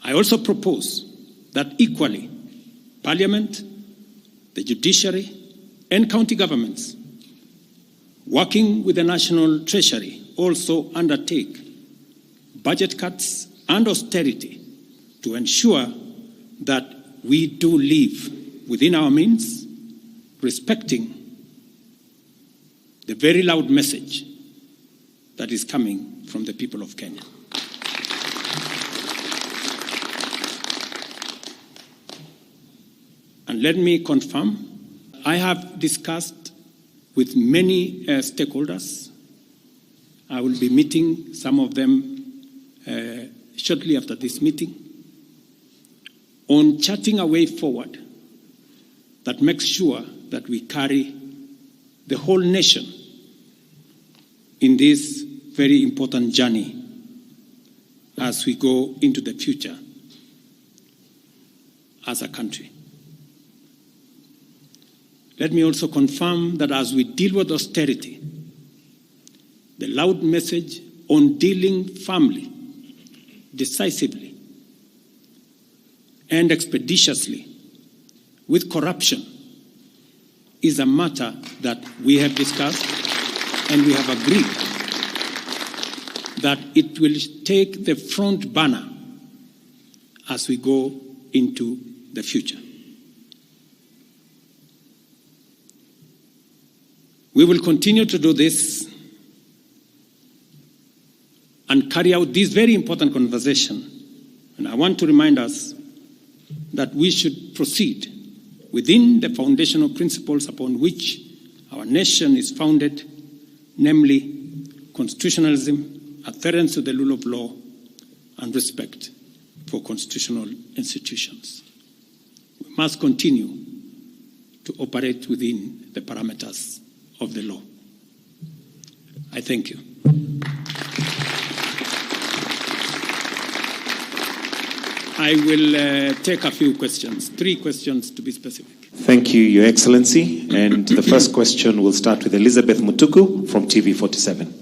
I also propose that equally, Parliament, the judiciary, and county governments, working with the National Treasury, also undertake budget cuts and austerity to ensure that we do live within our means, respecting the very loud message that is coming from the people of Kenya. And let me confirm, I have discussed with many stakeholders. I will be meeting some of them shortly after this meeting on charting a way forward that makes sure that we carry the whole nation in this very important journey as we go into the future as a country. Let me also confirm that as we deal with austerity, the loud message on dealing firmly, decisively, and expeditiously with corruption is a matter that we have discussed and we have agreed that it will take the front burner as we go into the future. We will continue to do this and carry out this very important conversation. And I want to remind us that we should proceed within the foundational principles upon which our nation is founded, namely constitutionalism, adherence to the rule of law, and respect for constitutional institutions. We must continue to operate within the parameters of the law. I thank you. I will take a few questions, 3 questions to be specific. Thank you, Your Excellency. And the first question will start with Elizabeth Mutuku from TV47.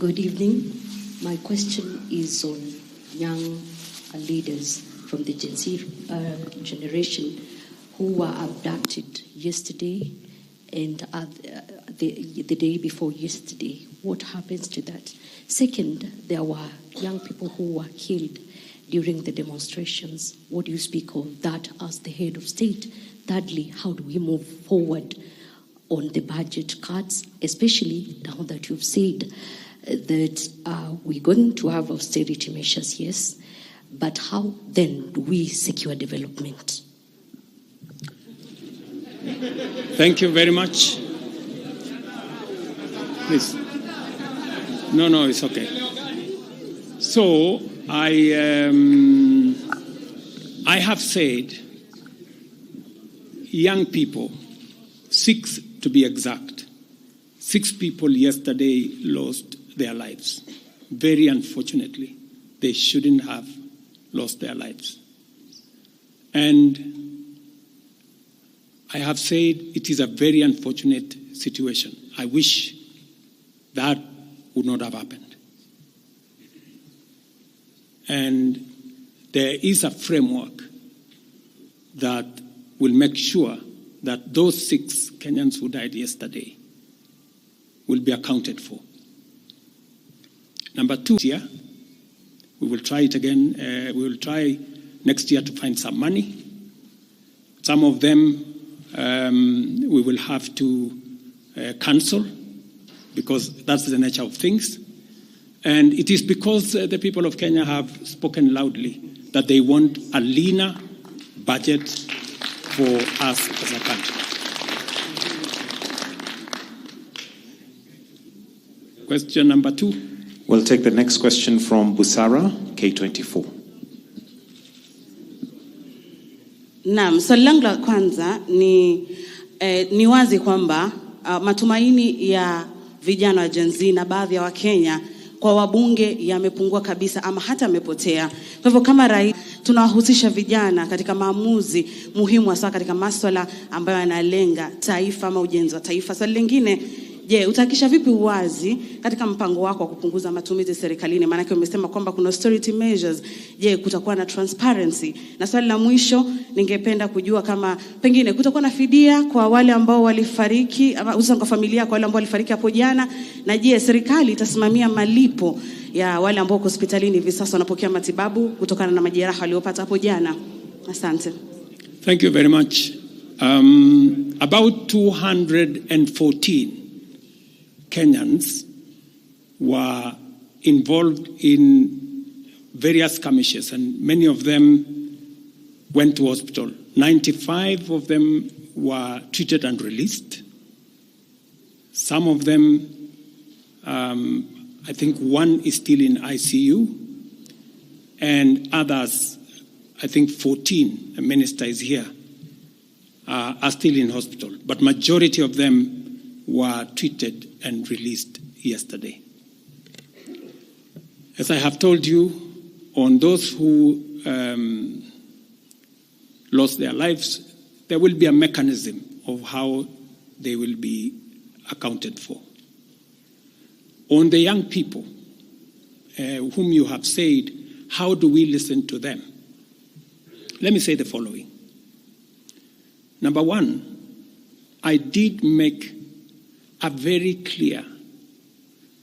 Good evening. My question is on young leaders from the Gen Z generation who were abducted yesterday and the day before yesterday. What happens to that? Second, there were young people who were killed during the demonstrations. What do you speak of that as the head of state? Thirdly, how do we move forward on the budget cuts, especially now that you've said that we're going to have austerity measures, yes, but how then do we secure development? Thank you very much. Please. No, it's okay. So I have said young people, 6 to be exact, 6 people yesterday lost their lives. Very unfortunately, they shouldn't have lost their lives. And I have said it is a very unfortunate situation. I wish that would not have happened. And there is a framework that will make sure that those 6 Kenyans who died yesterday will be accounted for. Number 2, here, we will try it again. We will try next year to find some money. Some of them we will have to cancel because that's the nature of things. And it is because the people of Kenya have spoken loudly that they want a leaner budget for us as a country. Question number 2. We'll take the next question from Busara, K24. Naam, swali langu la kwanza ni wazi kwamba matumaini ya vijana wa Gen Z na baadhi ya Wakenya kwa wabunge yamepungua kabisa ama hata yamepotea. Kwa hivyo kama rais tunawahusisha vijana katika maamuzi muhimu hasa katika masuala ambayo yanalenga taifa ama ujenzi wa taifa. Swali lingine Je, utahakikisha vipi uwazi katika mpango wako wa kupunguza matumizi serikalini? Maana yake umesema kwamba kuna austerity measures. Je, kutakuwa na transparency? Na swali la mwisho, ningependa kujua kama pengine kutakuwa na fidia kwa wale ambao walifariki, ama hususan kwa familia kwa wale ambao walifariki hapo jana, na je, serikali itasimamia malipo ya wale ambao hospitalini hivi sasa wanapokea matibabu kutokana na majeraha waliopata hapo jana? Asante. Thank you very much. About 214 Kenyans were involved in various skirmishes, and many of them went to hospital. 95 of them were treated and released. Some of them, I think one is still in ICU, and others, I think 14, the minister is here, are still in hospital. But majority of them were treated and released yesterday. As I have told you, on those who lost their lives, there will be a mechanism of how they will be accounted for. On the young people whom you have said, how do we listen to them? Let me say the following. Number one, I did make a very clear,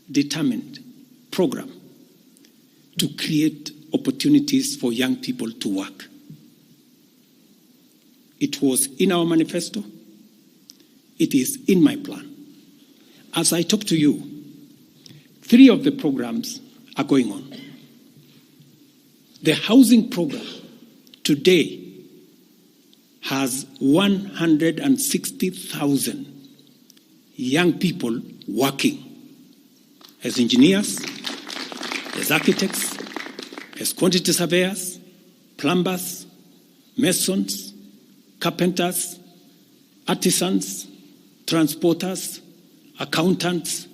determined program to create opportunities for young people to work. It was in our manifesto. It is in my plan. As I talk to you, 3 of the programs are going on. The housing program today has 160,000 young people working as engineers, as architects, as quantity surveyors, plumbers, masons, carpenters, artisans, transporters, accountants.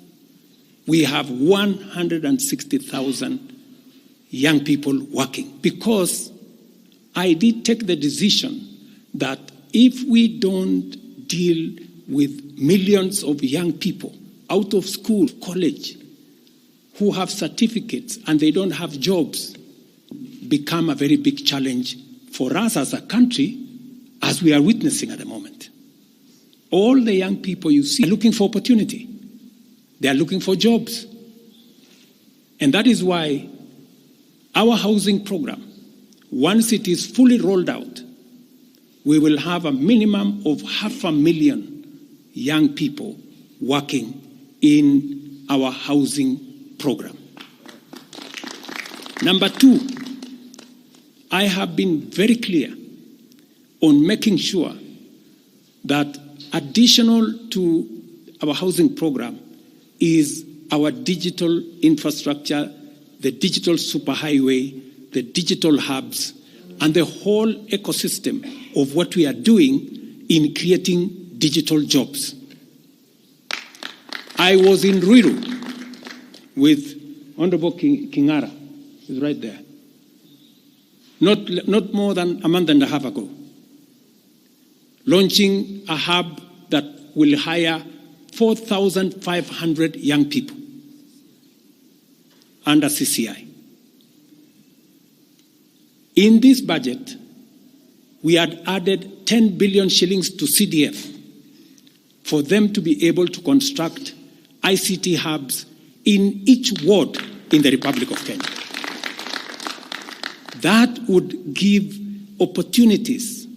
We have 160,000 young people working because I did take the decision that if we don't deal with millions of young people out of school, college, who have certificates and they don't have jobs, become a very big challenge for us as a country, as we are witnessing at the moment. All the young people you see are looking for opportunity. They are looking for jobs. And that is why our housing program, once it is fully rolled out, we will have a minimum of 500,000 young people working in our housing program. Number 2, I have been very clear on making sure that additional to our housing program is our digital infrastructure, the digital superhighway, the digital hubs, and the whole ecosystem of what we are doing in creating digital jobs. I was in Ruto with Honorable Kingara, he's right there, not more than a month and a half ago, launching a hub that will hire 4,500 young people under CCI. In this budget, we had added 10 billion shillings to CDF for them to be able to construct ICT hubs in each ward in the Republic of Kenya. That would give opportunities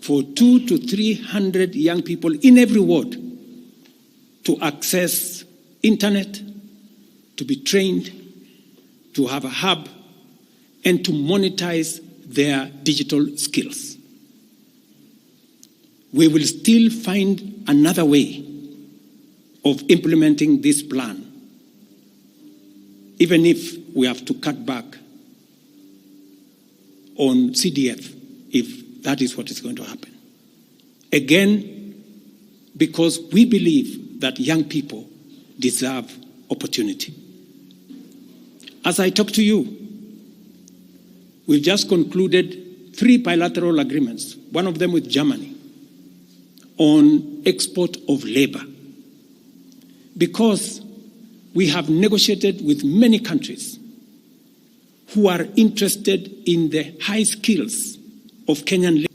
for 200 to 300 young people in every ward to access internet, to be trained, to have a hub, and to monetize their digital skills. We will still find another way of implementing this plan, even if we have to cut back on CDF, if that is what is going to happen. Again, because we believe that young people deserve opportunity. As I talk to you, we've just concluded 3 bilateral agreements, one of them with Germany, on export of labor. because we have negotiated with many countries who are interested in the high skills of Kenyan labor.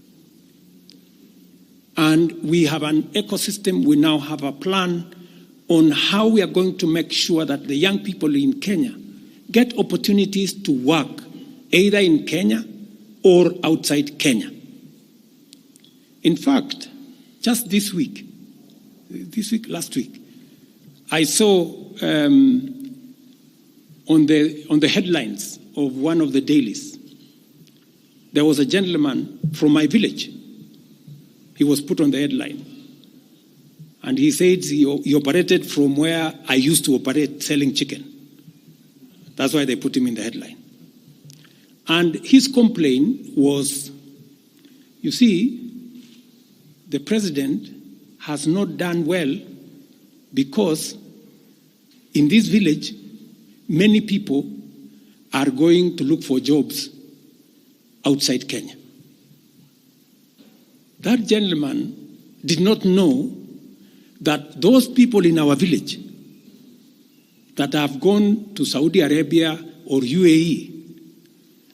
And we have an ecosystem. We now have a plan on how we are going to make sure that the young people in Kenya get opportunities to work either in Kenya or outside Kenya. In fact, just last week, I saw on the headlines of one of the dailies, there was a gentleman from my village. He was put on the headline. And he said he operated from where I used to operate, selling chicken. That's why they put him in the headline. And his complaint was, you see, the president has not done well because in this village, many people are going to look for jobs outside Kenya. That gentleman did not know that those people in our village that have gone to Saudi Arabia or UAE,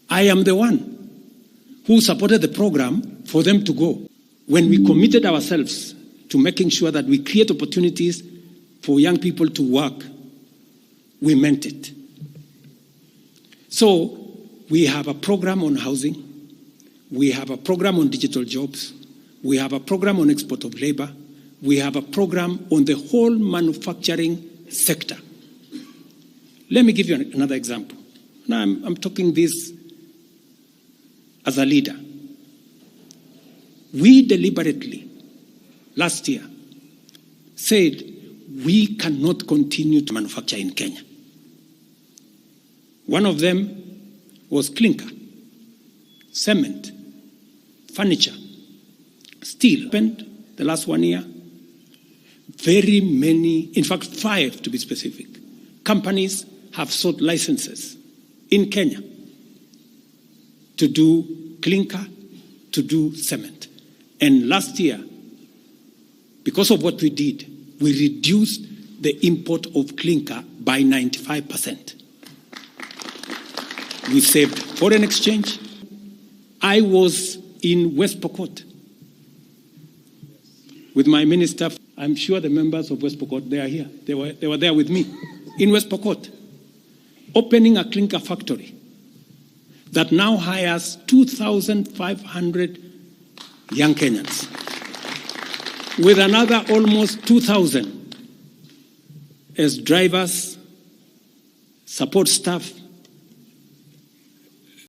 I am the one who supported the program for them to go. When we committed ourselves to making sure that we create opportunities for young people to work, we meant it. So we have a program on housing, we have a program on digital jobs, we have a program on export of labor, we have a program on the whole manufacturing sector. Let me give you another example. Now I'm talking this as a leader. We deliberately, last year, said we cannot continue to manufacture in Kenya. One of them was clinker, cement, furniture, steel. The last 1 year, very many, in fact 5 to be specific, companies have sought licenses in Kenya to do clinker, to do cement. And last year, because of what we did, we reduced the import of clinker by 95%. We saved foreign exchange. I was in West Pokot with my minister. I'm sure the members of West Pokot, they are here. They were there with me in West Pokot, opening a clinker factory that now hires 2,500 young Kenyans, with another almost 2,000 as drivers, support staff,